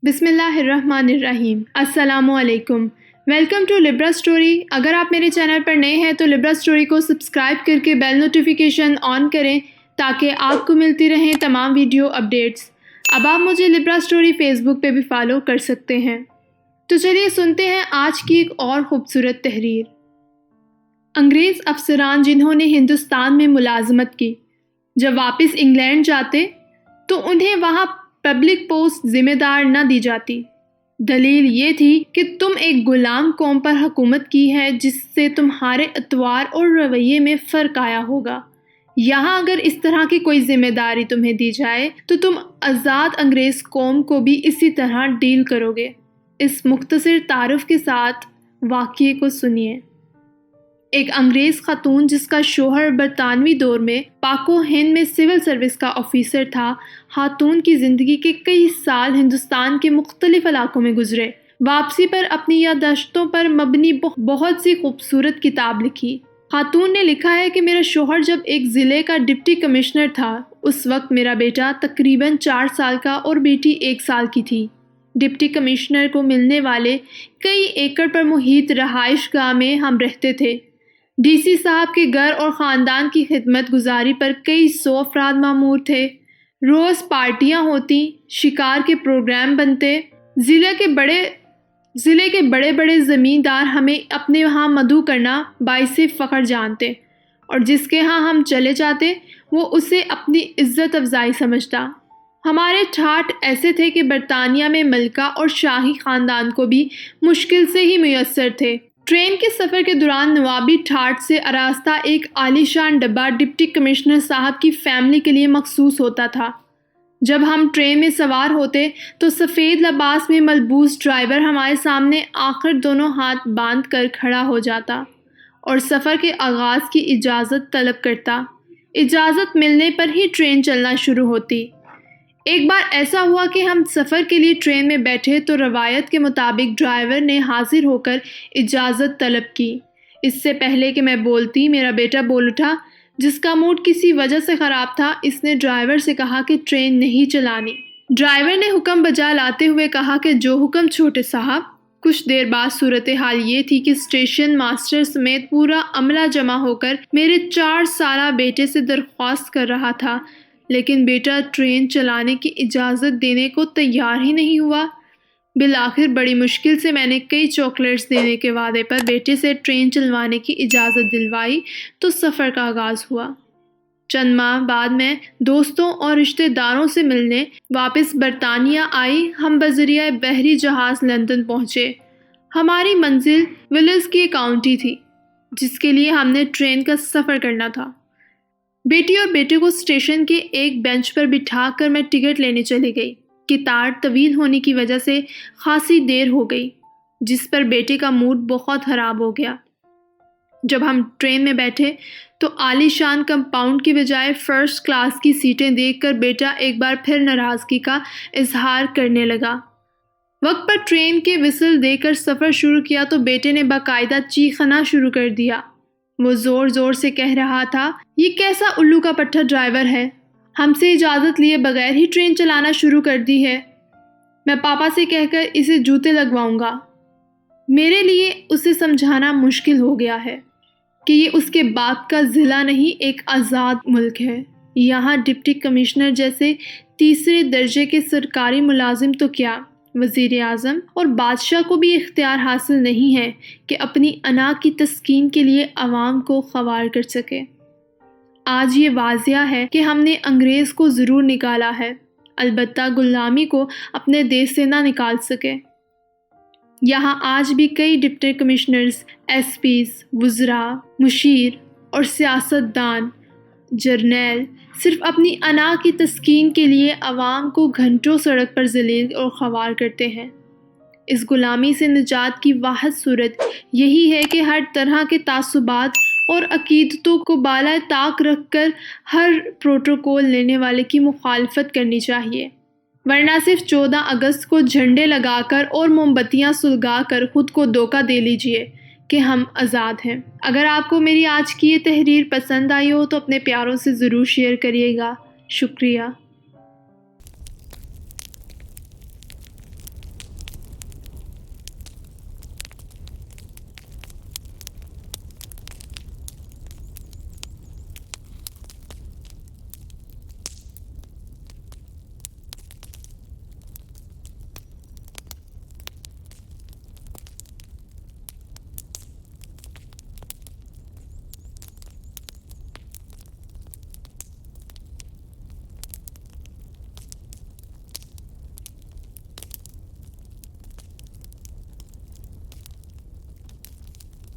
بسم اللہ الرحمن الرحیم۔ السلام علیکم، ویلکم ٹو لبرا اسٹوری۔ اگر آپ میرے چینل پر نئے ہیں تو لبرا اسٹوری کو سبسکرائب کر کے بیل نوٹیفیکیشن آن کریں تاکہ آپ کو ملتی رہیں تمام ویڈیو اپڈیٹس۔ اب آپ مجھے لبرا اسٹوری فیس بک پہ بھی فالو کر سکتے ہیں۔ تو چلیے سنتے ہیں آج کی ایک اور خوبصورت تحریر۔ انگریز افسران جنہوں نے ہندوستان میں ملازمت کی، جب واپس انگلینڈ جاتے تو انہیں وہاں پبلک پوسٹ ذمہ دار نہ دی جاتی۔ دلیل یہ تھی کہ تم ایک غلام قوم پر حکومت کی ہے جس سے تمہارے اطوار اور رویے میں فرق آیا ہوگا۔ یہاں اگر اس طرح کی کوئی ذمہ داری تمہیں دی جائے تو تم آزاد انگریز قوم کو بھی اسی طرح ڈیل کرو گے۔ اس مختصر تعارف کے ساتھ واقعے کو سنیے۔ ایک انگریز خاتون جس کا شوہر برطانوی دور میں پاک و ہند میں سول سروس کا آفیسر تھا، خاتون کی زندگی کے کئی سال ہندوستان کے مختلف علاقوں میں گزرے۔ واپسی پر اپنی یادداشتوں پر مبنی بہت سی خوبصورت کتاب لکھی۔ خاتون نے لکھا ہے کہ میرا شوہر جب ایک ضلع کا ڈپٹی کمشنر تھا، اس وقت میرا بیٹا تقریباً 4 سال کا اور بیٹی 1 سال کی تھی۔ ڈپٹی کمشنر کو ملنے والے کئی ایکڑ پر محیط رہائش گاہ میں ہم رہتے تھے۔ ڈی سی صاحب کے گھر اور خاندان کی خدمت گزاری پر کئی 100 افراد مامور تھے۔ روز پارٹیاں ہوتی، شکار کے پروگرام بنتے۔ ضلع کے بڑے بڑے زمیندار ہمیں اپنے ہاں مدعو کرنا باعث فخر جانتے، اور جس کے ہاں ہم چلے جاتے وہ اسے اپنی عزت افزائی سمجھتا۔ ہمارے ٹھاٹ ایسے تھے کہ برطانیہ میں ملکہ اور شاہی خاندان کو بھی مشکل سے ہی میسر تھے۔ ٹرین کے سفر کے دوران نوابی ٹھاٹ سے آراستہ ایک عالی شان ڈبہ ڈپٹی کمشنر صاحب کی فیملی کے لیے مخصوص ہوتا تھا۔ جب ہم ٹرین میں سوار ہوتے تو سفید لباس میں ملبوس ڈرائیور ہمارے سامنے آخر دونوں ہاتھ باندھ کر کھڑا ہو جاتا اور سفر کے آغاز کی اجازت طلب کرتا۔ اجازت ملنے پر ہی ٹرین چلنا شروع ہوتی۔ ایک بار ایسا ہوا کہ ہم سفر کے لیے ٹرین میں بیٹھے تو روایت کے مطابق ڈرائیور نے حاضر ہو کر اجازت طلب کی۔ اس سے پہلے کہ میں بولتی، میرا بیٹا بول اٹھا، جس کا موڈ کسی وجہ سے خراب تھا۔ اس نے ڈرائیور سے کہا کہ ٹرین نہیں چلانی۔ ڈرائیور نے حکم بجا لاتے ہوئے کہا کہ جو حکم چھوٹے صاحب۔ کچھ دیر بعد صورتحال یہ تھی کہ اسٹیشن ماسٹر سمیت پورا عملہ جمع ہو کر میرے 4 سالہ بیٹے سے درخواست کر رہا تھا، لیکن بیٹا ٹرین چلانے کی اجازت دینے کو تیار ہی نہیں ہوا۔ بالآخر بڑی مشکل سے میں نے کئی چاکلیٹس دینے کے وعدے پر بیٹے سے ٹرین چلوانے کی اجازت دلوائی تو سفر کا آغاز ہوا۔ چند ماہ بعد میں دوستوں اور رشتہ داروں سے ملنے واپس برطانیہ آئی۔ ہم بذریعہ بحری جہاز لندن پہنچے۔ ہماری منزل ویلز کی ایک کاؤنٹی تھی جس کے لیے ہم نے ٹرین کا سفر کرنا تھا۔ بیٹی اور بیٹے کو اسٹیشن کے ایک بینچ پر بٹھا کر میں ٹکٹ لینے چلی گئی۔ قطار طویل ہونے کی وجہ سے خاصی دیر ہو گئی، جس پر بیٹے کا موڈ بہت خراب ہو گیا۔ جب ہم ٹرین میں بیٹھے تو عالی شان کمپاؤنڈ کی بجائے فرسٹ کلاس کی سیٹیں دیکھ کر بیٹا ایک بار پھر ناراضگی کا اظہار کرنے لگا۔ وقت پر ٹرین کے وسل دے کر سفر شروع کیا تو بیٹے نے باقاعدہ چیخنا شروع کر دیا۔ وہ زور زور سے کہہ رہا تھا، یہ کیسا الو کا پٹھا ڈرائیور ہے، ہم سے اجازت لیے بغیر ہی ٹرین چلانا شروع کر دی ہے۔ میں پاپا سے کہہ کر اسے جوتے لگواؤں گا۔ میرے لیے اسے سمجھانا مشکل ہو گیا ہے کہ یہ اس کے باپ کا ضلع نہیں، ایک آزاد ملک ہے۔ یہاں ڈپٹی کمشنر جیسے تیسرے درجے کے سرکاری ملازم تو کیا، وزیر اعظم اور بادشاہ کو بھی اختیار حاصل نہیں ہے کہ اپنی انا کی تسکین کے لیے عوام کو خوار کر سکے۔ آج یہ واضح ہے کہ ہم نے انگریز کو ضرور نکالا ہے، البتہ غلامی کو اپنے دیش سے نہ نکال سکے۔ یہاں آج بھی کئی ڈپٹی کمشنرز، ایس پیز، وزراء، مشیر اور سیاست دان، جرنیل صرف اپنی انا کی تسکین کے لیے عوام کو گھنٹوں سڑک پر ذلیل اور خوار کرتے ہیں۔ اس غلامی سے نجات کی واحد صورت یہی ہے کہ ہر طرح کے تعصبات اور عقیدتوں کو بالائے طاق رکھ کر ہر پروٹوکول لینے والے کی مخالفت کرنی چاہیے، ورنہ صرف 14 اگست کو جھنڈے لگا کر اور موم بتیاں سلگا کر خود کو دھوکہ دے لیجیے کہ ہم آزاد ہیں۔ اگر آپ کو میری آج کی یہ تحریر پسند آئی ہو تو اپنے پیاروں سے ضرور شیئر کریے گا۔ شکریہ۔